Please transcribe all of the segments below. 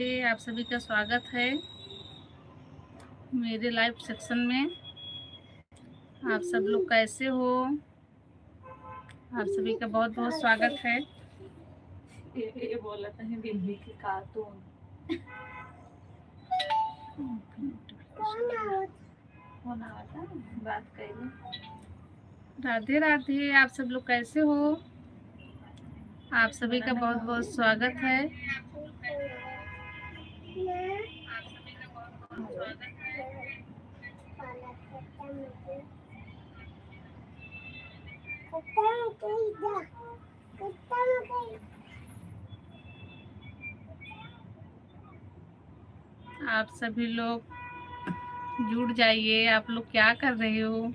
आप सभी का स्वागत है मेरे लाइव सेक्शन में। आप सब लोग कैसे हो? आप सभी का बहुत बहुत स्वागत है। ये बोला था बिल्ली की कार्टून होना था बात करें। राधे राधे। आप सब लोग कैसे हो? आप सभी का बहुत बहुत स्वागत है। आप सभी लोग जुड़ जाइए। आप लोग क्या कर रहे हो?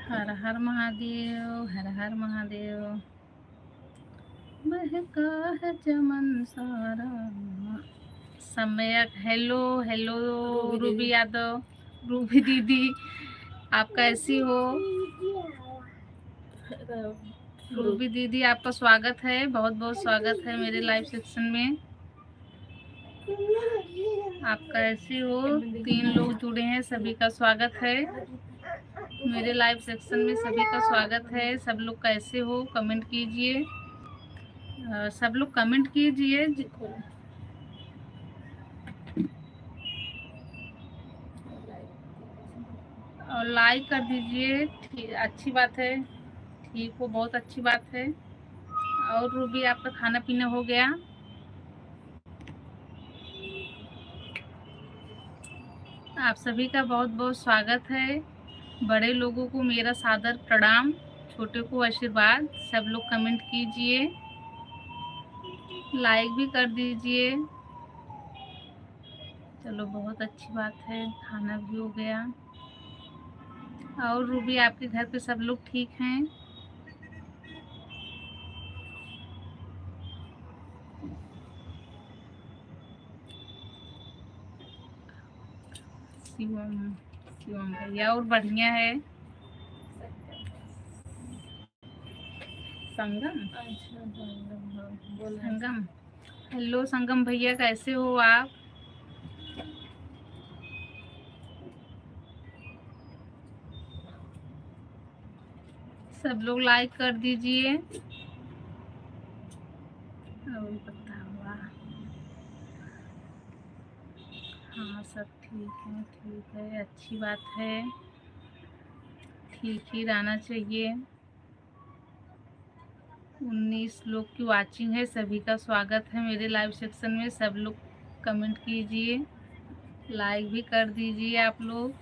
हर हर महादेव, हर हर महादेव। महका है चमन सारा समय। Hello hello Ruby Yadav, Ruby दीदी, आप कैसी हो? रूबी दीदी, आपका स्वागत है, बहुत बहुत स्वागत है मेरे लाइव सेक्शन में। आप कैसी हो? 3 लोग जुड़े हैं, सभी का स्वागत है मेरे लाइव सेक्शन में। सभी का स्वागत है। सब लोग कैसे हो? कमेंट कीजिए, सब लोग कमेंट कीजिए और लाइक कर दीजिए। अच्छी बात है, ठीक हो, बहुत अच्छी बात है। और रूबी, आपका खाना पीना हो गया? आप सभी का बहुत बहुत स्वागत है। बड़े लोगों को मेरा सादर प्रणाम, छोटे को आशीर्वाद। सब लोग कमेंट कीजिए, लाइक भी कर दीजिए। चलो, बहुत अच्छी बात है, खाना भी हो गया। और रूबी, आपके घर पे सब लोग ठीक हैं? शिवम, शिवम भैया और बढ़िया है। संगम, संगम, हेलो संगम भैया, कैसे हो आप? सब लोग लाइक कर दीजिए। और पता हुआ, हाँ सब ठीक है, अच्छी बात है, ठीक ही रहना चाहिए। 19 लोग की वाचिंग है, सभी का स्वागत है मेरे लाइव सेक्शन में। सब लोग कमेंट कीजिए, लाइक भी कर दीजिए आप लोग।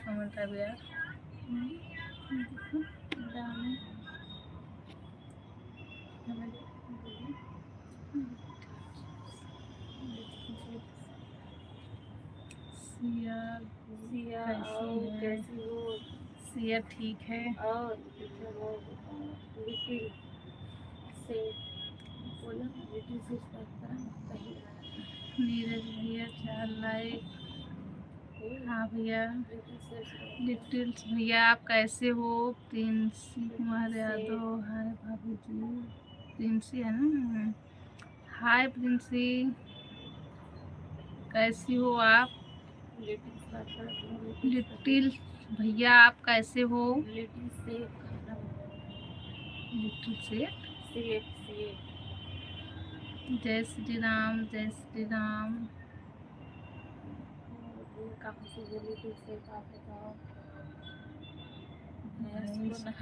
कमेंट अब यार सिया कैसी है? सिया ठीक है। और लिटिल से बोला लिटिल से स्टार्ट करा पहले नीरज भैया 4 लाइक। हाँ भैया। लिटिल्स भैया, आप कैसे हो? प्रिंसी कुमार यादव, हाय भाभी जी। प्रिंसी है ना? हाय प्रिंसी, कैसी हो आप? लिटिल भैया, आप कैसे हो? लिटिल से लिटिल से से जय श्री राम, जय श्री राम। कहाँ से बोली लिटिल से आप बताओ।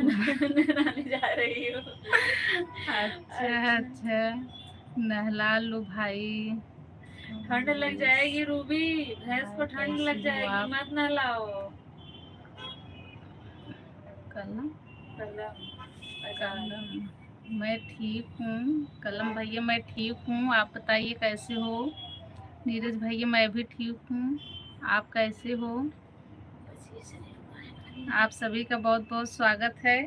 नहाने जा रही हूँ। अच्छा अच्छा, नहला लो भाई। ठंड लग जाएगी रूबी, भैंस को ठंड लग कैसी हो जाएगी, आप? मत नहलाओ। कलम, कलम मैं ठीक हूँ। कलम भैया, मैं ठीक हूँ, आप बताइए कैसे हो? नीरज भैया, मैं भी ठीक हूँ, आप कैसे हो? आप सभी का बहुत बहुत स्वागत है।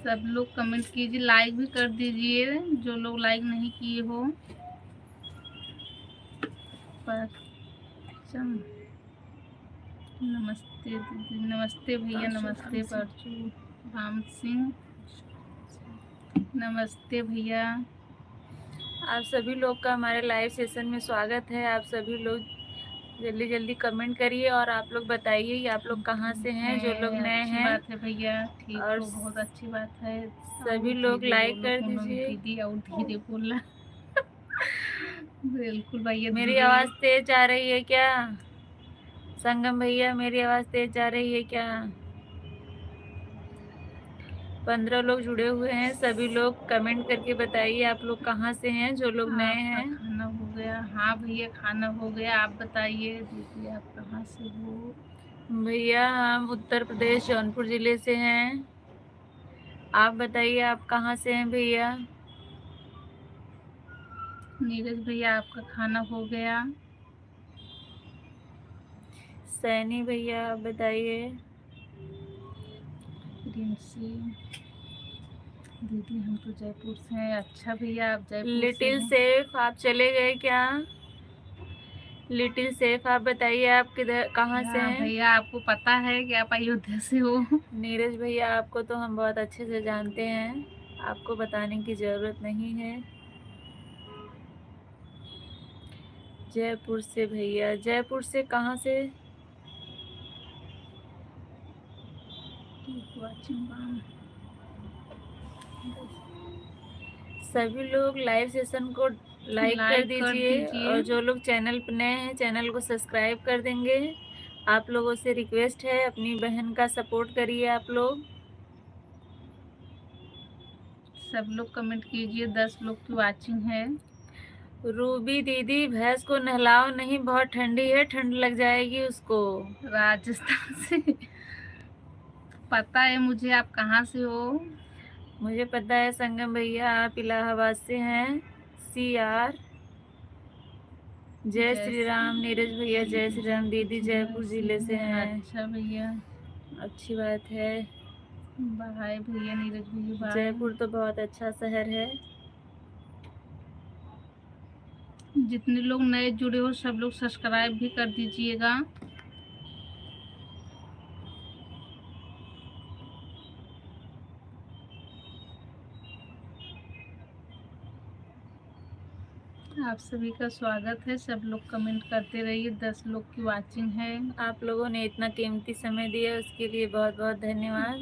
सब लोग कमेंट कीजिए, लाइक भी कर दीजिए जो लोग लाइक नहीं किए हो। परचम, नमस्ते दीदी, नमस्ते भैया, नमस्ते परचू राम सिंह, नमस्ते भैया। आप सभी लोग का हमारे लाइव सेशन में स्वागत है। आप सभी लोग जल्दी जल्दी कमेंट करिए और आप लोग बताइए कि आप लोग कहाँ से हैं। जो लोग नए अच्छी हैं बात है भैया, ठीक और हो, बहुत अच्छी बात है। सभी लोग लाइक कर दीजिए। दीदी और धीरे बोलना। बिल्कुल भैया, मेरी धीरे। आवाज तेज आ रही है क्या संगम भैया? मेरी आवाज तेज आ रही है क्या? 15 लोग जुड़े हुए हैं। सभी लोग कमेंट करके बताइए आप लोग कहाँ से हैं। जो लोग नए आपका हैं। खाना हो गया? हाँ भैया, खाना हो गया। आप बताइए दीदी, आप कहाँ से हो? भैया हम उत्तर प्रदेश जौनपुर जिले से हैं। आप बताइए आप कहाँ से हैं भैया? नीरज भैया, आपका खाना हो गया? सैनी भैया आप बताइए। रिंसी दीदी, हम तो जयपुर से हैं। अच्छा भैया, आप जयपुर से लिटिल हैं? सेफ आप चले गए क्या? लिटिल सेफ आप बताइए आप किधर कहाँ से हाँ हैं? भैया, आपको पता है कि आप अयोध्या से हो? नीरज भैया आपको तो हम बहुत अच्छे से जानते हैं, आपको बताने की जरूरत नहीं है। जयपुर से भैया, जयपुर से कहाँ से? सभी लोग लाइव सेशन को लाइक कर दीजिए और जो लोग चैनल पर नए हैं चैनल को सब्सक्राइब कर देंगे। आप लोगों से रिक्वेस्ट है, अपनी बहन का सपोर्ट करिए आप लोग। सब लोग कमेंट कीजिए, 10 लोग की वाचिंग है। रूबी दीदी भैंस को नहलाओ नहीं, बहुत ठंडी है, ठंड लग जाएगी उसको। राजस्थान से। पता है मुझे, आप कहाँ से हो? मुझे पता है संगम भैया आप इलाहाबाद से हैं। CR जय श्री राम। नीरज भैया जय श्री राम। दीदी जयपुर जिले से हैं। अच्छा भैया, अच्छी बात है। बाय भैया, नीरज भैया बाय। जयपुर तो बहुत अच्छा शहर है। जितने लोग नए जुड़े हो सब लोग सब्सक्राइब भी कर दीजिएगा। आप सभी का स्वागत है। सब लोग कमेंट करते रहिए, 10 लोग की वाचिंग है। आप लोगों ने इतना कीमती समय दिया उसके लिए बहुत बहुत धन्यवाद।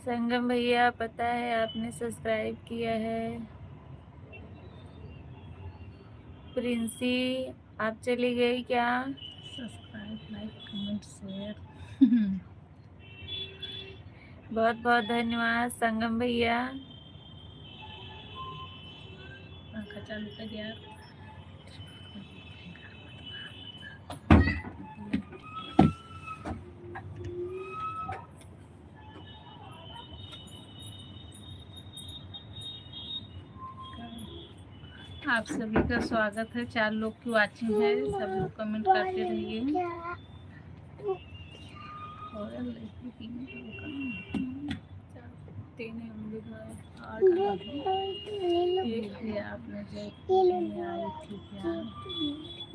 संगम भैया पता है आपने सब्सक्राइब किया है। प्रिंसी आप चली गई क्या? Subscribe, like, comment, share. बहुत बहुत धन्यवाद संगम भैया। पंखा चालू कर यार। आप सभी का स्वागत है। 4 लोग की वाचिंग है। सब लोग कमेंट करते रहिए। आपने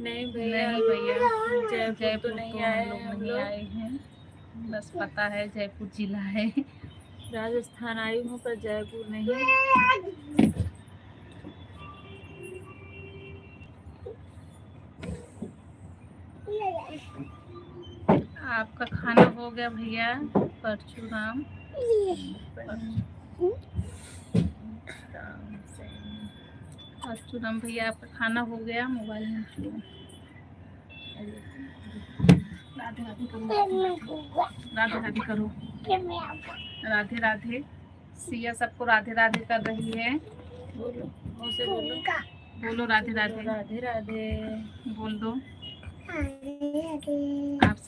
नहीं भैया, जयपुर तो नहीं आए हम लोग आए हैं। बस पता है जयपुर जिला है। राजस्थान आई हूँ पर जयपुर नहीं। आपका खाना हो गया भैया? परशुराम परशुराम भैया, आपका खाना हो गया? मोबाइल में राधे राधे करो, राधे राधे करो, राधे राधे। सिया सबको राधे राधे कर रही है। बोलो, मुँह से बोलो। बोलो राधे राधे। राधे राधे बोल दो।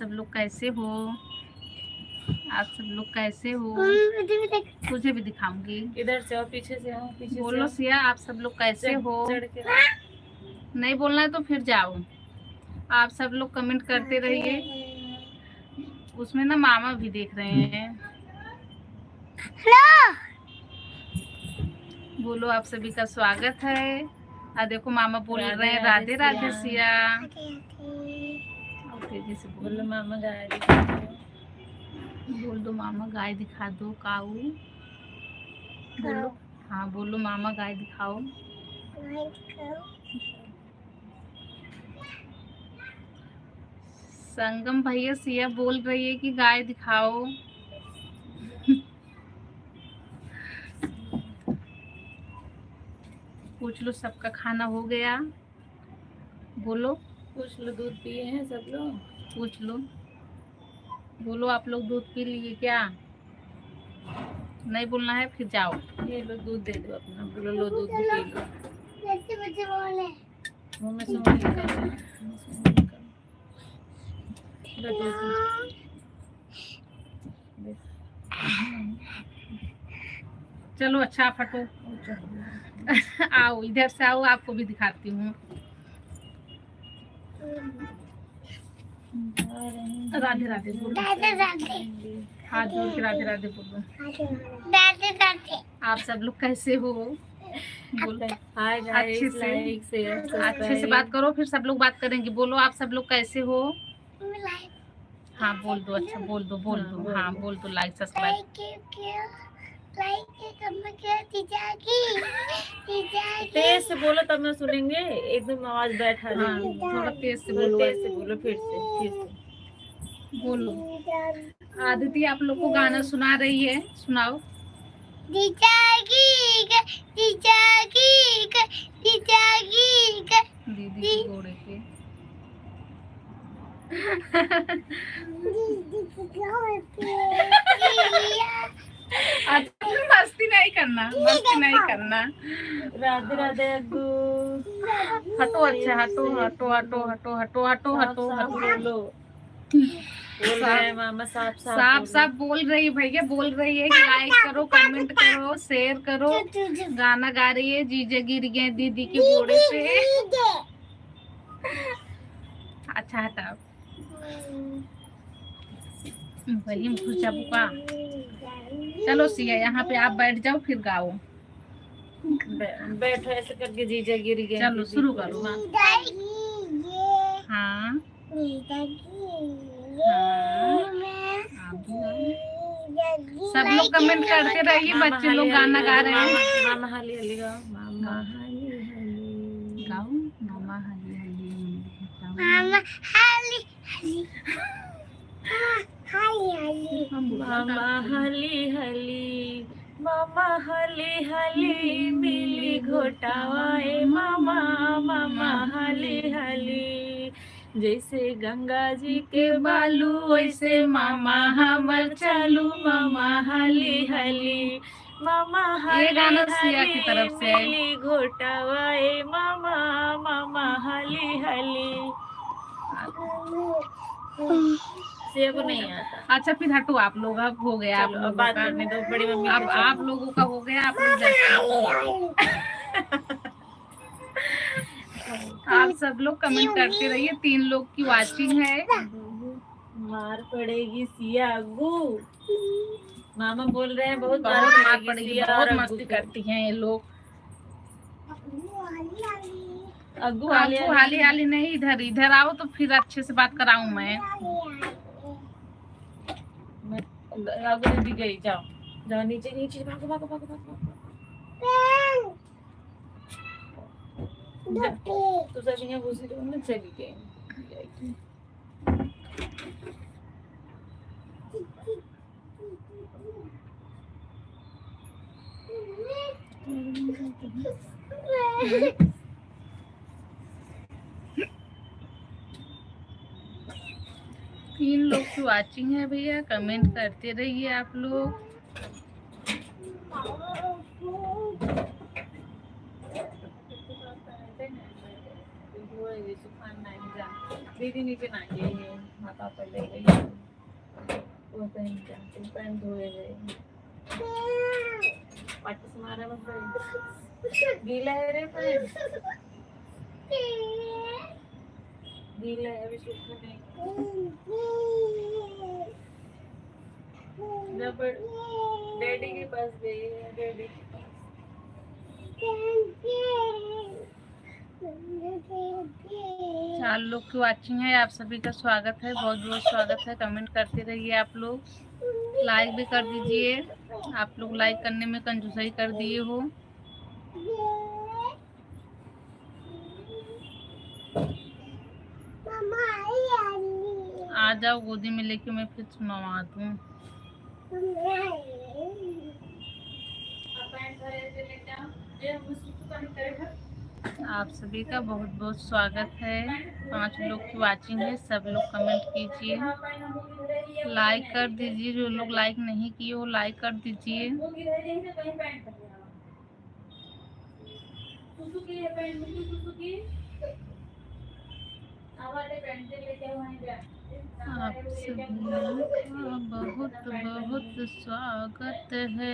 सब लोग कैसे हो? आप सब लोग कैसे हो? तुझे भी दिखाऊंगी। इधर से आओ, पीछे से आओ, पीछे बोलो से सिया, आप सब लोग कैसे हो? चढ़ के नहीं बोलना है तो फिर जाओ। आप सब लोग कमेंट करते रहिए। उसमें ना मामा भी देख रहे हैं। बोलो, आप सभी का स्वागत है। देखो मामा बोल रहे हैं राधे राधे सिया। तेजी से बोलो मामा गाय बोल दो, मामा गाय दिखा दो काऊ। बोलो, हाँ बोलो मामा गाय दिखाओ। संगम भैया सिया बोल रही है कि गाय दिखाओ। पूछ लो, सबका खाना हो गया? बोलो, पूछ लो, दूध पिए हैं सब लोग? पूछ लो। बोलो, आप लोग दूध पी लिए क्या? नहीं बोलना है फिर जाओ। ये लो दूध दे दो अपना, बोलो लो दूध पी लो। मुंह में सूंघ निकालो। चलो अच्छा, आप हटो। आओ इधर से आओ, आपको भी दिखाती हूँ। राधे राधे बोलो। हाथ जोड़ के राधे राधे बोलो। आप सब लोग कैसे हो? बोलो हाय अच्छे गाइस, से, लाइक शेयर अच्छे से बात करो, फिर सब लोग बात करेंगे। बोलो, आप सब लोग कैसे हो? हाँ बोल दो, अच्छा बोल दो, बोल दो, हाँ बोल दो, लाइक सब्सक्राइब। तेज से बोलो तब मैं सुनेंगे, एकदम आवाज बैठा हाँ जाएगी। थोड़ा तेज से बोलो। तेज से बोलो, फिर से बोलो। आदिति आप लोग को गाना सुना रही है, सुनाओ। दीदी के घोड़े पे। अच्छा, मस्ती नहीं करना, मस्ती नहीं करना। राधे राधे अग्गू। हटो, अच्छा हटो हटो हटो हटो हटो हटो हटो हटो। बोलो, बोल रहे हैं मामा, साफ साफ साफ बोल रही है भैया, बोल रही है कि लाइक करो, कमेंट करो, शेयर करो। गाना गा रही है, जीजे गिर गए दीदी के घोड़े पे। अच्छा हटाओ, वही घुसा बुका। चलो सिया, यहाँ पे आप बैठ जाओ, फिर गाओ। बैठो ऐसे करके, जीजा गिर गए। चलो शुरू करो। हाँ सब लोग कमेंट करते रहिए, बच्चे लोग गाना गा रहे हैं। मामा हाली हाली गाओ, मामा हाली हाली गाओ, मामा हाली हाली मामा हाली हाली, मामा हाली हाली मिली घोटावाए मामा, मामा हाली हाली। जैसे गंगा जी के बालू वैसे मामा हमर चालू, मामा हाली हाली, मामा हाली। ये गाना सिया की तरफ से है। मिली घोटावाए मामा, मामा हाली हाली। सिया को नहीं आता। अच्छा फिर हटो आप लोग, अब हो गया आप लोगों बात का। करने दो बड़ी मम्मी। अब आप लोगों का हो गया, आप लोग जाओ। आप सब लोग कमेंट करते रहिए, 3 लोग की वाचिंग है। मार पड़ेगी सिया अग्गू, मामा बोल रहे हैं बहुत मार पड़ेगी, बहुत मस्ती करती हैं ये लोग। अग्गू आपको हाली हाली नहीं, इधर इधर आओ तो फिर अच्छे से बात कराऊं मैं। अग्गू दीदी गई, जाओ जाओ नीचे नीचे, भागो भागो भागो भागो। तो सब यहाँ घुसी तो मैं चली गई। तीन लोग की वाचिंग है भैया, कमेंट करते रहिए आप लोग। दीदी नीचे ना गई, पापा ले गई वो पहन के पैंट धोए गए पाटिस मारा बस गीला है रे पैंट गीला है अभी सूखा नहीं जब डैडी के पास गई है डैडी के पास 4 लोग की वाचिंग है। आप सभी का स्वागत है, बहुत बहुत स्वागत है। कमेंट करते रहिए आप लोग, लाइक भी कर दीजिए। आप लोग लाइक करने में कंजूसाई कर दिए हो। आ जाओ गोदी में लेके मैं फिर सुनवा दूँ। आप सभी का बहुत बहुत स्वागत है। 5 लोग की वाचिंग है, सब लोग कमेंट कीजिए, लाइक कर दीजिए। जो लोग लाइक नहीं किए हो लाइक कर दीजिए। आप सभी का बहुत बहुत स्वागत है।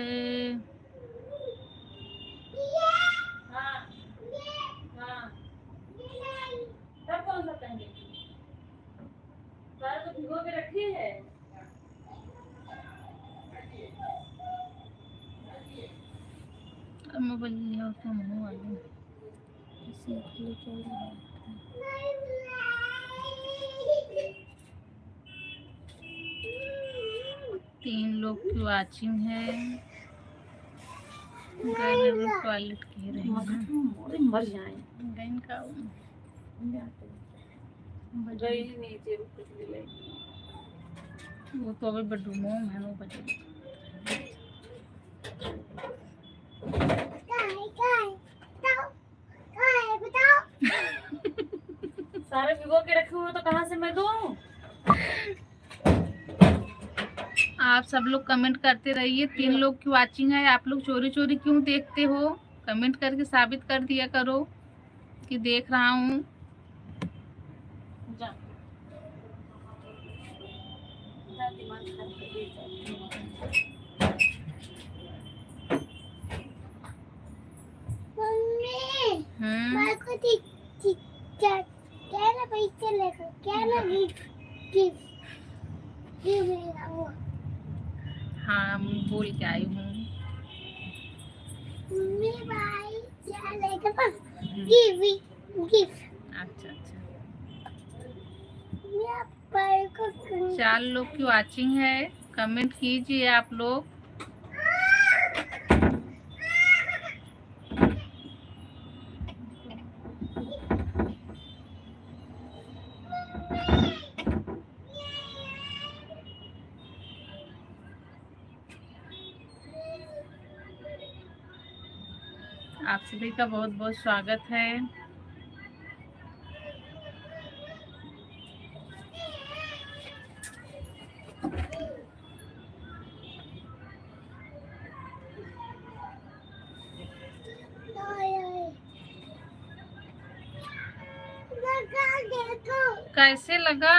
भिगो के रखी है अब मोबाइल लिया तो मुँह वाली तीन लोग की वाचिंग है। टॉयलेट कह रहे हैं मर जाए गैन का गई नीचे वो तो अभी बडूमो है वो बजे सारे भिगो के रखे हुए तो कहाँ से मैं दूं? आप सब लोग कमेंट करते रहिए। 3 लोग की वाचिंग है। आप लोग चोरी चोरी क्यों देखते हो? कमेंट करके साबित कर दिया करो कि देख रहा हूँ। हाँ बोल के आई हूँ। अच्छा अच्छा 4 लोग की वाचिंग है। कमेंट कीजिए आप लोग। आप सभी का बहुत बहुत स्वागत है। कैसे लगा?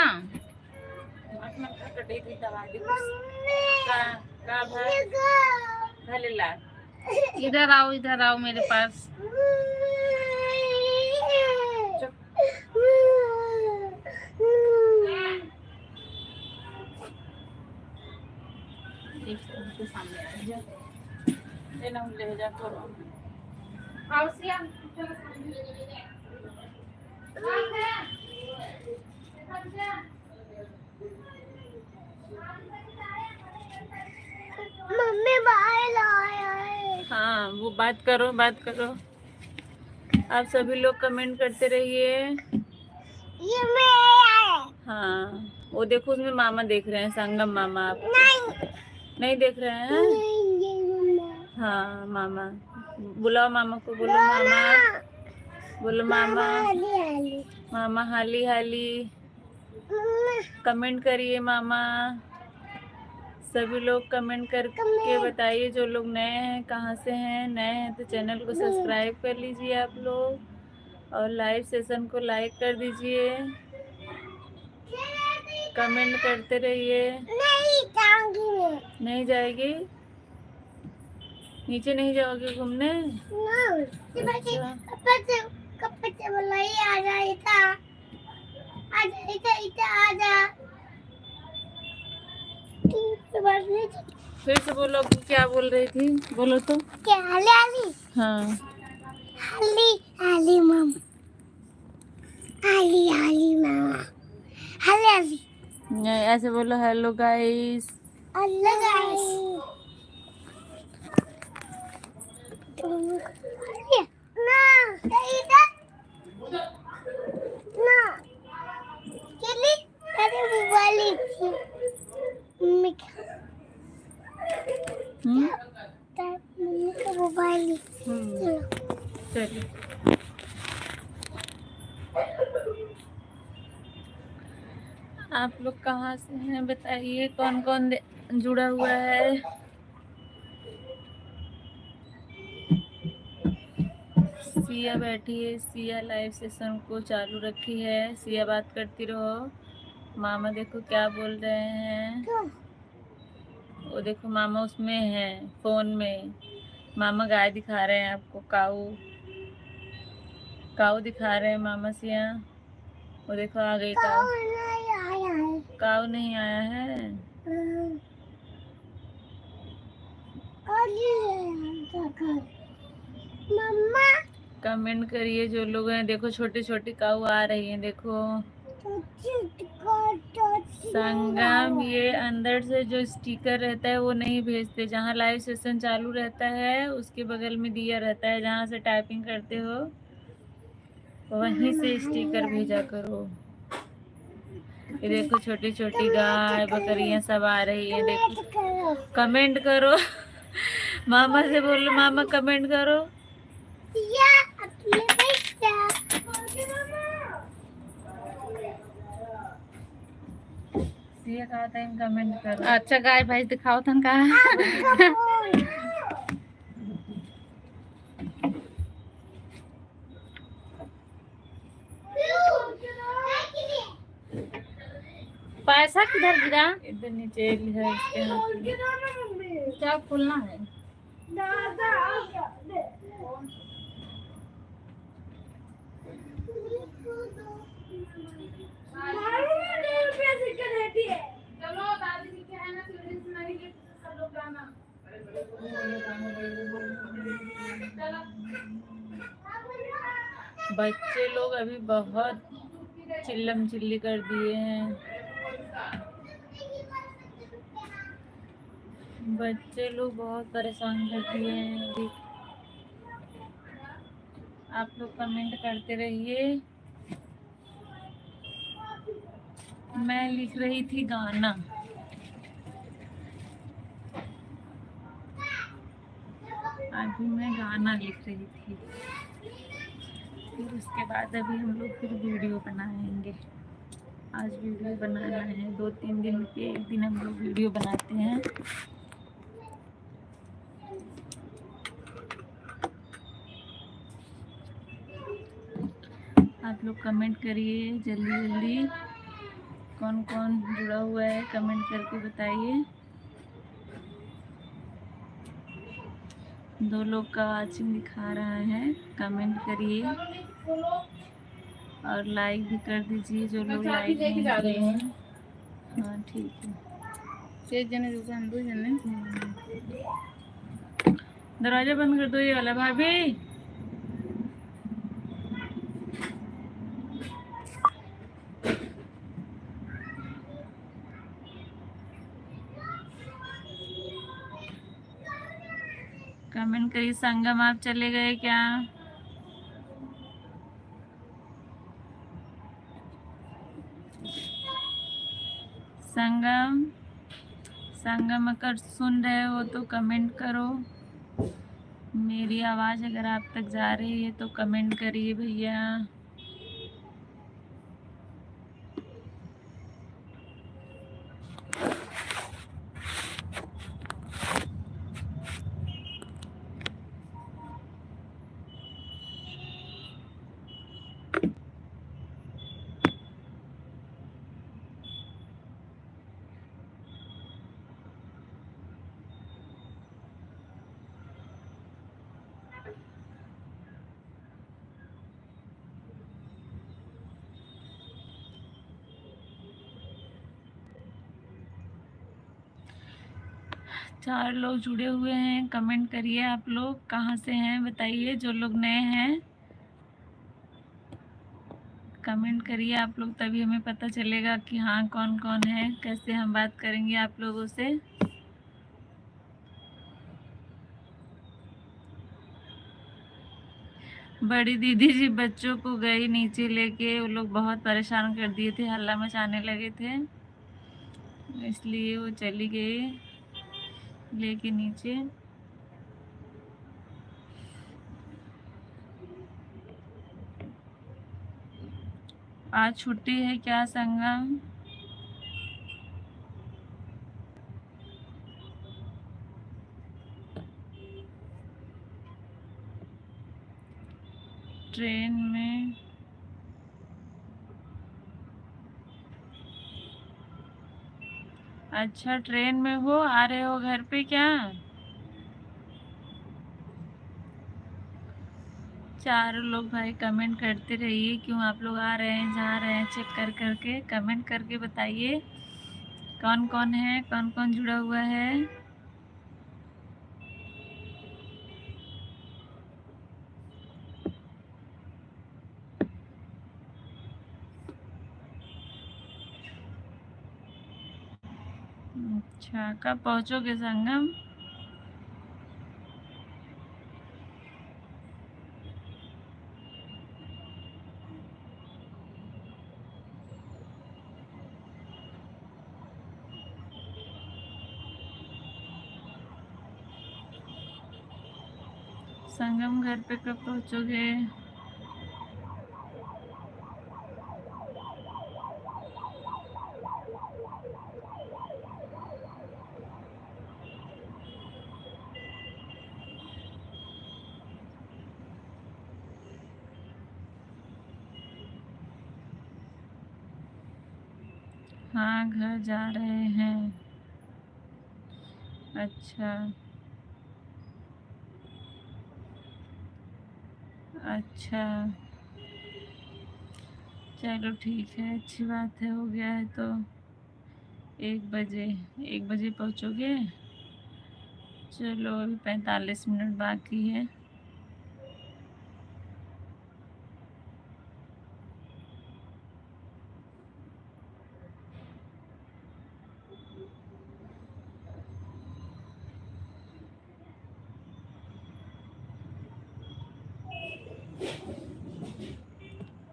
इधर आओ मेरे पास। मम्मी बाहर लाया है। हाँ वो बात करो आप सभी लोग कमेंट करते रहिए। ये मेरा है। हाँ वो देखो उसमें मामा देख रहे हैं, संगम मामा। आप नहीं देख रहे हैं? नहीं ये मम्मा। हाँ मामा बुलाओ, मामा को बोलो मामा, बोलो मामा, हाली मामा हाली हाली मम्मा कमेंट करिए मामा। सभी लोग कमेंट करके बताइए। जो लोग नए हैं, कहाँ से हैं, नए हैं तो चैनल को सब्सक्राइब कर लीजिए आप लोग और लाइव सेशन को लाइक कर दीजिए। कमेंट करते रहिए। नहीं जाऊंगी मैं। नहीं जाएगी? नीचे नहीं जाओगे घूमने? No. अच्छा। कपड़े बोला ही आ जा इधर। आजा इधर इधर आजा। फिर से बोलो, क्या बोल रही थी? बोलो तो। क्या हाली हाली? हाँ। हाली हाली मम। हाली हाली मामा। हाली हाली। नहीं, ऐसे बोलो, हेलो गाइस। Hello guys. ना इधर ना केली अरे मोबाइल थी मम्मी का मोबाइल चलो चलिए। आप लोग कहाँ से हैं बताइए, कौन कौन जुड़ा हुआ है? सिया बैठी है, सिया लाइव सेशन को चालू रखी है। सिया बात करती रहो। मामा देखो क्या बोल रहे हैं। वो देखो मामा उसमें है, फोन में। मामा गाय दिखा रहे हैं आपको, काऊ काऊ दिखा रहे हैं मामा सिया। वो देखो आ गई काऊ। काऊ नहीं आया है। मम्मा कमेंट करिए जो लोग हैं। देखो छोटी छोटी काऊ आ रही हैं, देखो। संगम ये अंदर से जो स्टिकर रहता है वो नहीं भेजते। जहाँ लाइव सेशन चालू रहता है उसके बगल में दिया रहता है, जहाँ से टाइपिंग करते हो वहीं से स्टिकर भेजा करो। ये देखो छोटी छोटी गाय बकरियां सब आ रही है, देखो। कमेंट करो। मामा से बोलो, मामा कमेंट करो। ये कहा था कमेंट करो। अच्छा गाय भैंस दिखाओ तन का। पैसा किधर गिरा? इधर नीचे है इसके हाथ में। क्या खोलना है? चलो दादी जी के है ना, नहीं ले सब लोग जाना। बच्चे लोग अभी बहुत चिल्लम चिल्ली कर दिए हैं। बच्चे लोग बहुत परेशान कर दिए हैं अभी। आप लोग कमेंट करते रहिए। मैं लिख रही थी गाना। अभी मैं गाना लिख रही थी, फिर उसके बाद अभी हम लोग फिर वीडियो बनाएंगे। आज वीडियो बनाना है, 2-3 दिन के एक दिन हम लोग वीडियो बनाते हैं। आप लोग कमेंट करिए जल्दी जल्दी, कौन कौन जुड़ा हुआ है कमेंट करके बताइए। 2 लोग का वाचिंग दिखा रहा है, कमेंट करिए और लाइक भी कर दीजिए जो लोग लाइक नहीं किए हैं। हाँ ठीक है। 6 जने रुके, हम 2 जने। दरवाजा बंद कर दो ये वाला भाभी। कमेंट करिए। संगम आप चले गए क्या? संगम संगम अगर सुन रहे हो तो कमेंट करो। मेरी आवाज़ अगर आप तक जा रही है तो कमेंट करिए भैया। 4 लोग जुड़े हुए हैं। कमेंट करिए, आप लोग कहाँ से हैं बताइए। जो लोग नए हैं कमेंट करिए आप लोग, तभी हमें पता चलेगा कि हाँ कौन कौन है, कैसे हम बात करेंगे आप लोगों से। बड़ी दीदी जी बच्चों को गई नीचे लेके, वो लोग बहुत परेशान कर दिए थे, हल्ला मचाने लगे थे, इसलिए वो चली गई लेके नीचे। आज छुट्टी है क्या संगम? ट्रेन में अच्छा, ट्रेन में हो, आ रहे हो घर पे क्या? 4 लोग भाई कमेंट करते रहिए, क्यों आप लोग आ रहे हैं जा रहे हैं, चेक कर करके कमेंट करके बताइए कौन कौन है, कौन कौन जुड़ा हुआ है। अच्छा, कब पहुंचोगे संगम? संगम घर पे कब पहुंचोगे? हाँ घर जा रहे हैं। अच्छा अच्छा, चलो ठीक है, अच्छी बात है, हो गया है तो। 1 बजे पहुंचोगे? चलो अभी 45 मिनट बाकी है।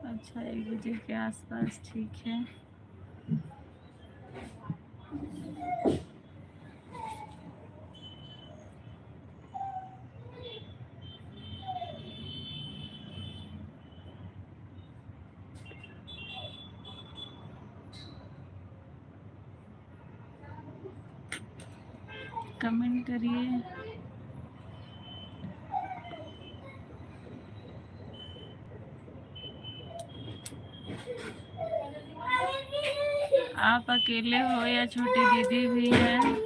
अच्छा 1 बजे के आसपास, ठीक है। कमेंट करिए। आप अकेले हो या छोटी दीदी भी है?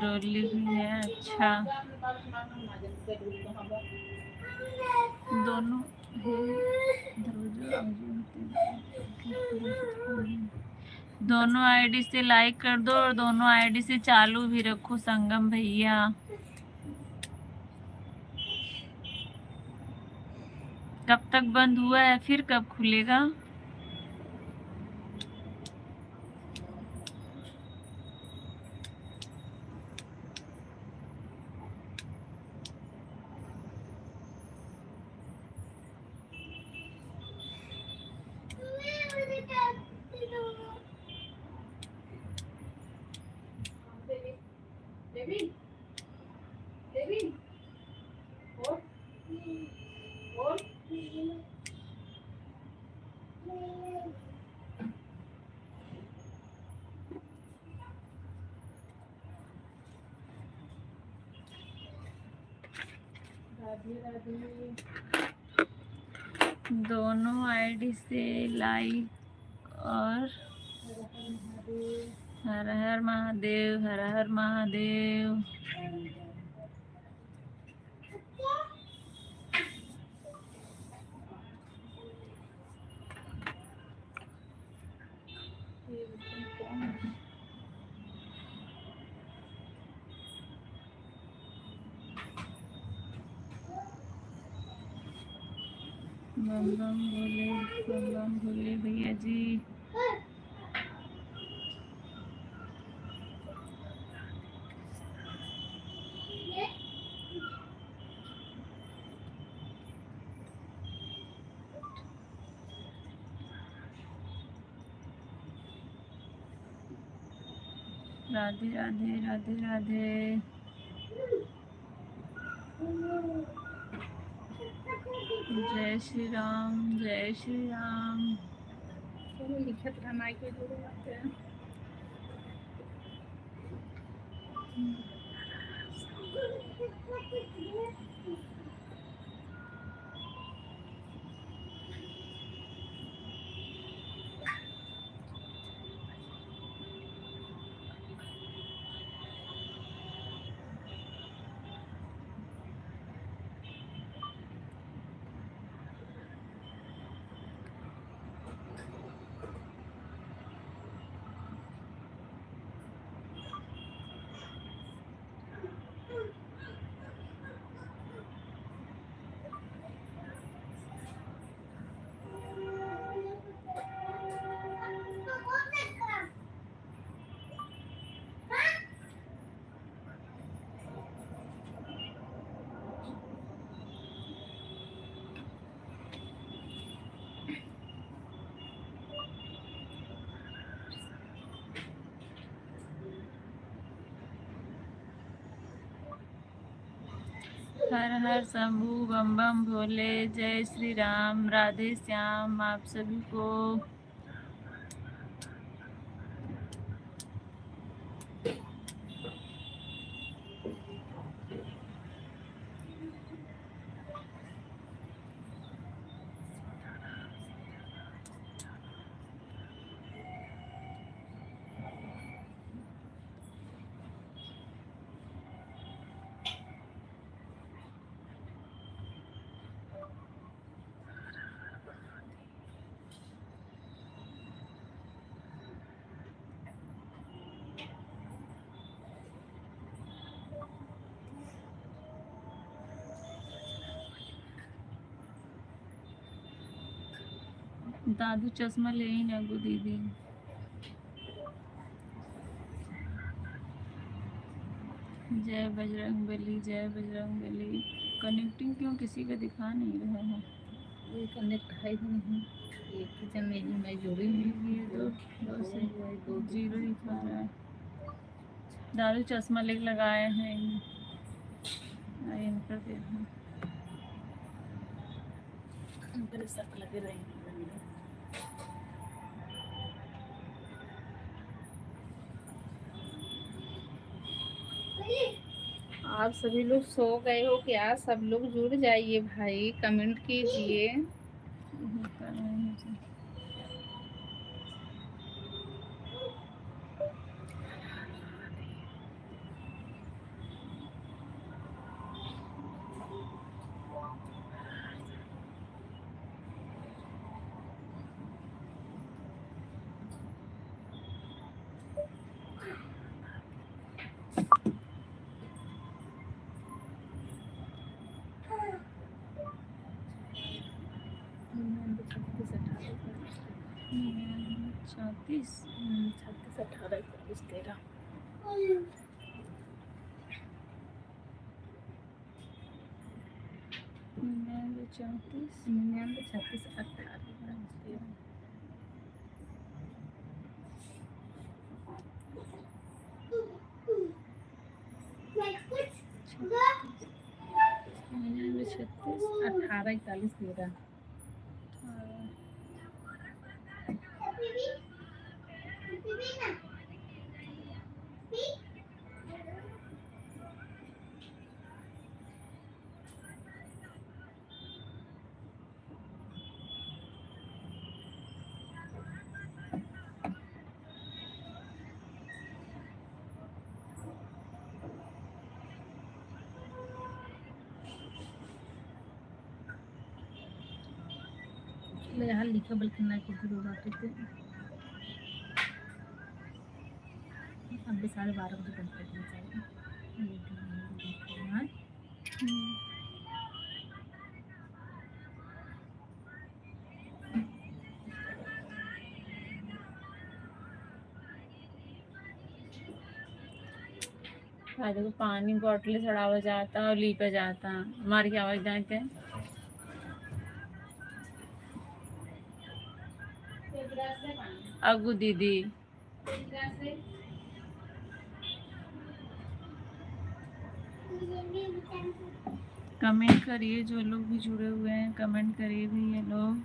रोली भी है, अच्छा। दोनों दोनों आईडी से लाइक कर दो और दोनों आईडी से चालू भी रखो संगम भैया। कब तक बंद हुआ है, फिर कब खुलेगा? दोनों आईडी से लाइक और हर हर महादेव, हर हर महादेव। बम बम भोले भैया जी। राधे राधे राधे राधे। जय श्री राम, जय श्री राम। लिखत रहना के जो बातें हैं। हर हर शंभू, बम बम भोले, जय श्री राम, राधे श्याम आप सभी को। दादू चश्मा ले ही ना गो दीदी। जय बजरंग बली, जय बजरंग बली। कनेक्टिंग क्यों किसी का दिखा नहीं रहा है? ये कनेक्ट है ही नहीं। एक ही जन में ही मैं जुड़ी हुई। ये दो से 0 दिखा रहा है। दादू चश्मा लेके लगाए हैं। इनका देखो मेरे सब लगे रहेंगे। आप सभी लोग सो गए हो क्या? सब लोग जुड़ जाइए भाई, कमेंट कीजिए। छत्तीस 36 18 21 13 34 99 36 18 13। 13 यहाँ लिखा बल्कि ना कि दो बातें थे अब 12:30 बजे बंद कर दिया जाएगा। देखो पानी बॉटल चढ़ावा जाता और ली पे जाता मार के आवाज जाते अगू दीदी कमेंट करिए, जो लोग भी जुड़े हुए हैं कमेंट करिए भी ये लोग।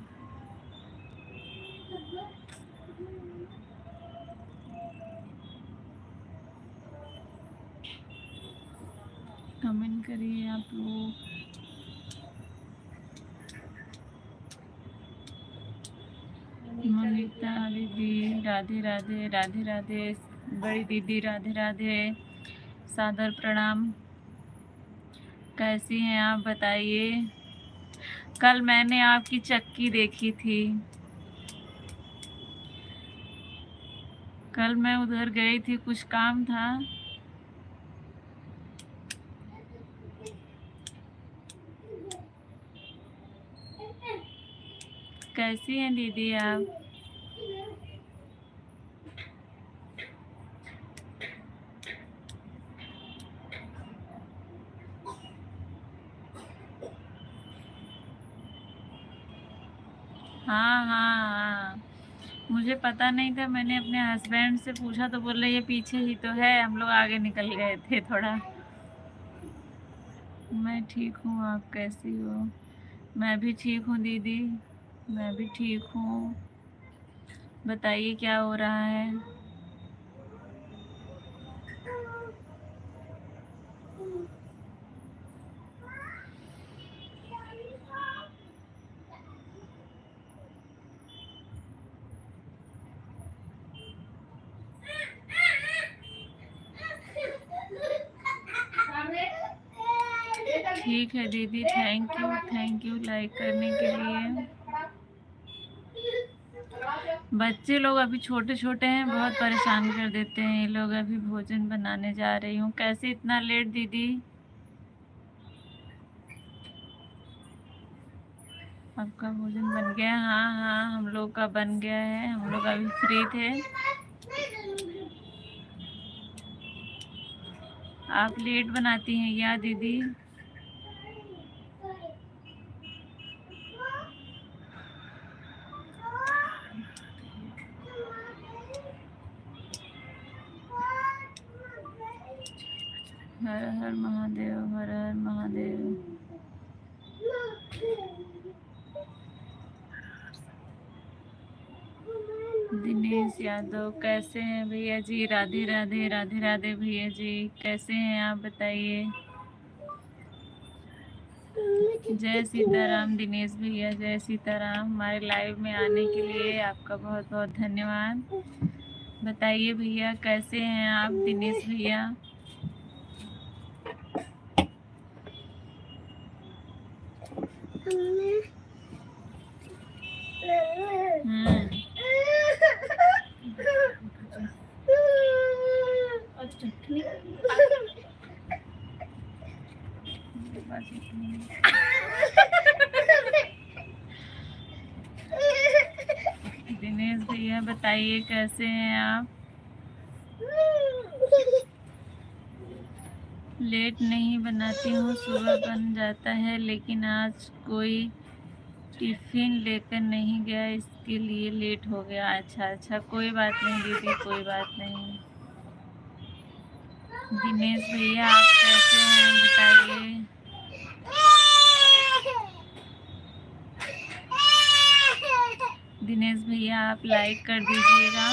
कमेंट करिए आप लोग। मलिता दीदी राधे राधे, राधे राधे बड़ी दीदी, राधे राधे, सादर प्रणाम। कैसी हैं आप बताइए। कल मैंने आपकी चक्की देखी थी, कल मैं उधर गई थी, कुछ काम था। कैसी हैं दीदी आप। हाँ हाँ हाँ, मुझे पता नहीं था, मैंने अपने हस्बैंड से पूछा तो बोले ये पीछे ही तो है, हम लोग आगे निकल गए थे थोड़ा। मैं ठीक हूँ, आप कैसी हो। मैं भी ठीक हूँ दीदी, मैं भी ठीक हूँ। बताइए क्या हो रहा है। ठीक है दीदी, थैंक यू लाइक करने के लिए। बच्चे लोग अभी छोटे छोटे हैं, बहुत परेशान कर देते हैं ये लोग। अभी भोजन बनाने जा रही हूँ। कैसे इतना लेट दीदी। आपका भोजन बन गया। हाँ हाँ हम लोग का बन गया है, हम लोग अभी फ्री थे। आप लेट बनाती हैं क्या दीदी। हर हर महादेव, हर हर महादेव। दिनेश यादव कैसे हैं भैया जी। राधे राधे, राधे राधे भैया जी, कैसे हैं आप बताइए। जय सीताराम दिनेश भैया, जय सीताराम। हमारे लाइव में आने के लिए आपका बहुत बहुत धन्यवाद। बताइए भैया कैसे हैं आप दिनेश भैया। दिनेश भैया बताइए कैसे हैं आप। लेट नहीं बनाती हूँ, सुबह बन जाता है, लेकिन आज कोई टिफिन लेकर नहीं गया, इसके लिए लेट हो गया। अच्छा अच्छा, कोई बात नहीं दीदी, कोई बात नहीं। दिनेश भैया आप कैसे हैं बताइए। दिनेश भैया आप लाइक कर दीजिएगा।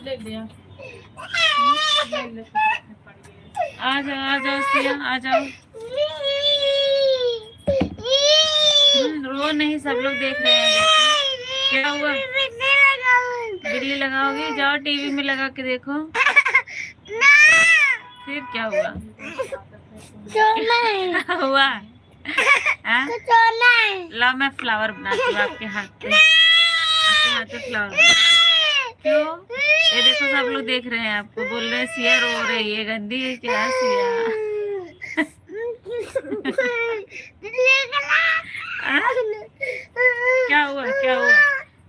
ले लिया। आ जाओ सिया, आ जाओ। रो नहीं, सब लोग देख रहे हैं। क्या हुआ? बिल्ली लगाओगी? जाओ टीवी में लगा के देखो। फिर क्या हुआ? हुआ लाओ, मैं फ्लावर बनाती हूँ आपके हाथ पे। आपके हाथ पे फ्लावर। क्यों? ये देखो सब लोग देख रहे हैं आपको, बोल रहे हैं सिया रो रही है, गंदी है क्या सिया? क्या हुआ? क्या हुआ?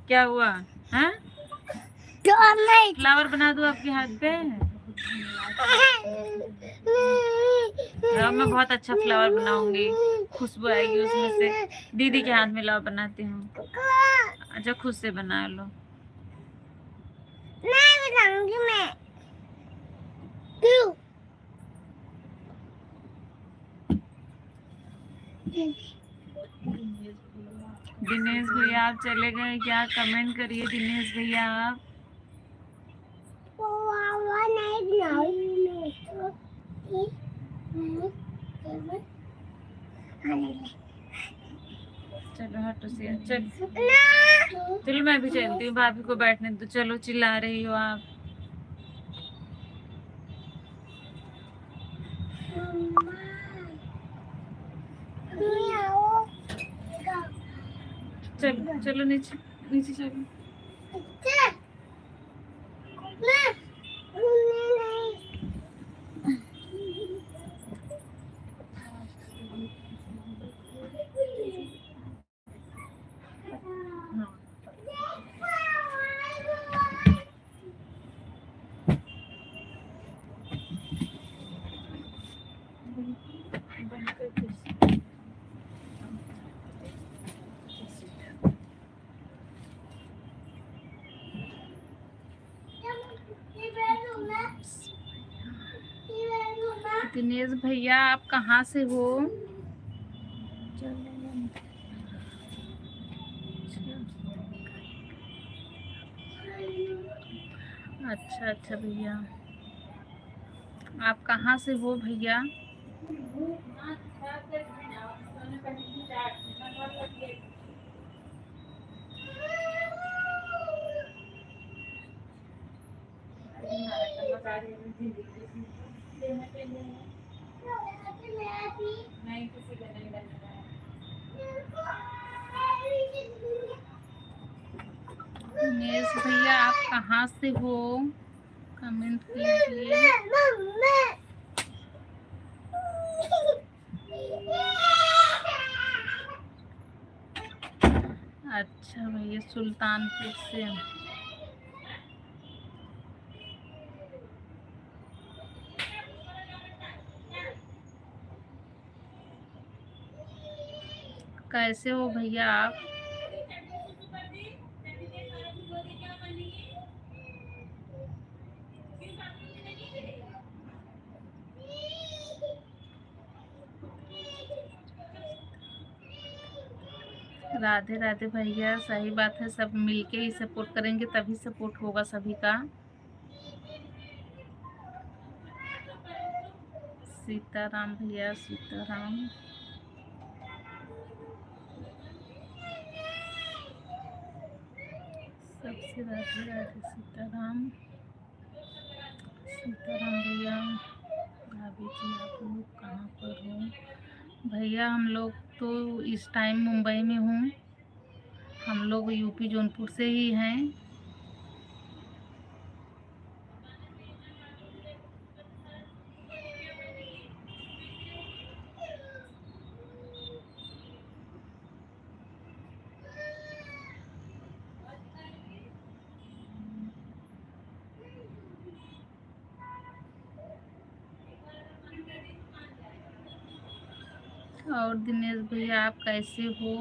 क्या हुआ? हाँ? फ्लावर बना दूँ आपके हाथ पे? मैं बहुत अच्छा फ्लावर बनाऊंगी, खुशबू आएगी उसमें से। दीदी के हाथ में लाओ, बनाती हूँ। अच्छा खुद से बना लो। नहीं बनाऊंगी मैं। क्यों? दिनेश भैया आप चले गए क्या? कमेंट करिए दिनेश भैया आप। चलो हटो सिया, चल चलो मैं भी चलती हूँ, भाभी को बैठने दो। चलो चिल्ला रही हो आप। चलो चलो नीचे, नीचे चलो। दिनेश भैया आप कहाँ से हो? अच्छा अच्छा भैया, आप कहाँ से हो भैया? दिनेश भैया आप कहाँ से हो? कमेंट कीजिए। अच्छा भैया सुल्तानपुर से। कैसे हो भैया आप? राधे राधे भैया, सही बात है, सब मिलके ही सपोर्ट करेंगे तभी सपोर्ट होगा सभी का। सीताराम भैया, सीताराम। सबसे राधे राधे, सीताराम। सीताराम भैया। भाभी जी आप लोग कहाँ पर हो? भैया हम लोग तो इस टाइम मुंबई में हूँ। हम लोग यूपी जौनपुर से ही हैं। और दिनेश भैया आप कैसे हो?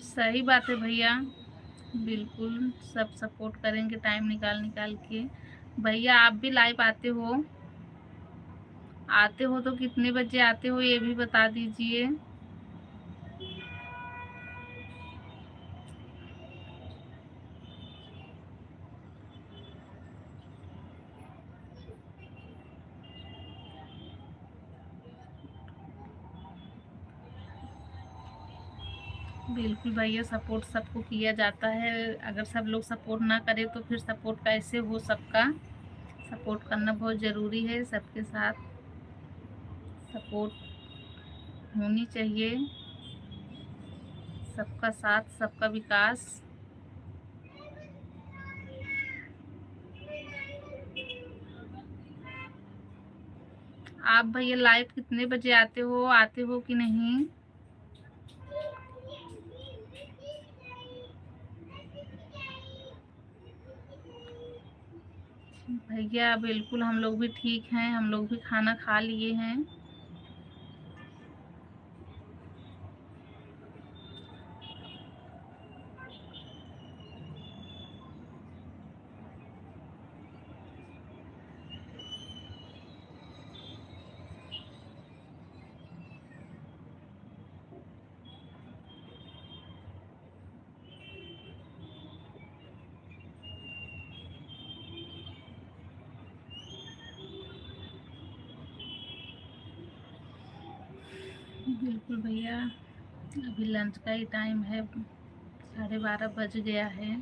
सही बात है भैया, बिल्कुल सब सपोर्ट करेंगे टाइम निकाल के। भैया आप भी लाइव आते हो तो कितने बजे आते हो ये भी बता दीजिए। बिल्कुल भैया, सपोर्ट सबको किया जाता है। अगर सब लोग सपोर्ट ना करें तो फिर सपोर्ट कैसे हो सबका। सपोर्ट करना बहुत ज़रूरी है, सबके साथ सपोर्ट होनी चाहिए। सबका साथ सबका विकास। आप भैया लाइव कितने बजे आते हो कि नहीं? भैया बिल्कुल हम लोग भी ठीक हैं, हम लोग भी खाना खा लिए हैं। बिल्कुल भैया, अभी लंच का ही टाइम है, 12:30 बज गया है।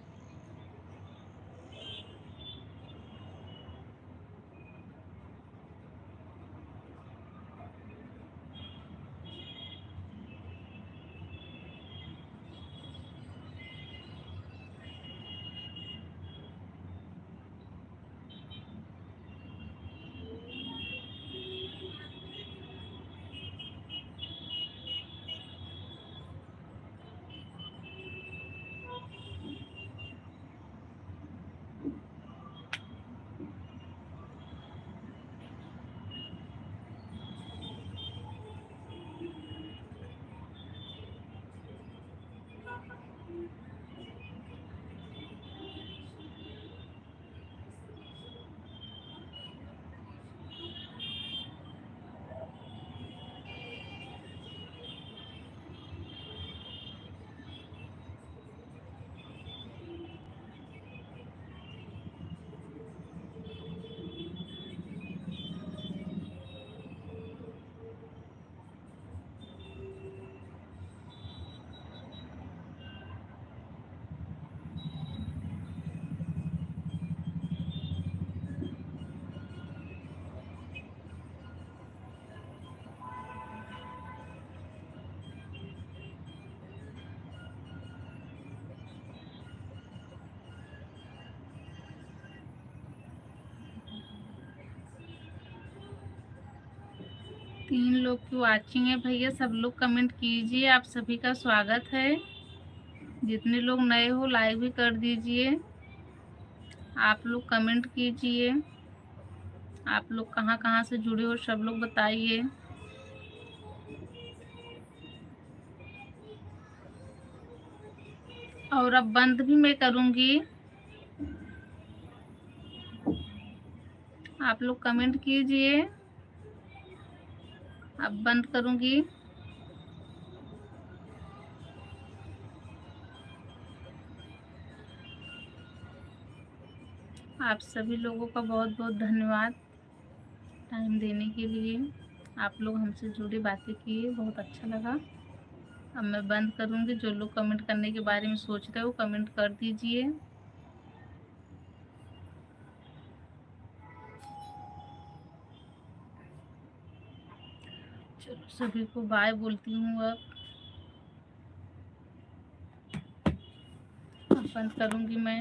तीन लोग की वॉचिंग है भैया, सब लोग कमेंट कीजिए। आप सभी का स्वागत है। जितने लोग नए हो लाइक भी कर दीजिए। आप लोग कमेंट कीजिए। आप लोग कहाँ कहाँ से जुड़े हो सब लोग बताइए। और अब बंद भी मैं करूँगी, आप लोग कमेंट कीजिए। अब बंद करूँगी। आप सभी लोगों का बहुत बहुत धन्यवाद टाइम देने के लिए। आप लोग हमसे जुड़े बातें किए, बहुत अच्छा लगा। अब मैं बंद करूँगी। जो लोग कमेंट करने के बारे में सोच रहे हो कमेंट कर दीजिए। चलो सभी को बाय बोलती हूँ। अब बंद करूँगी मैं।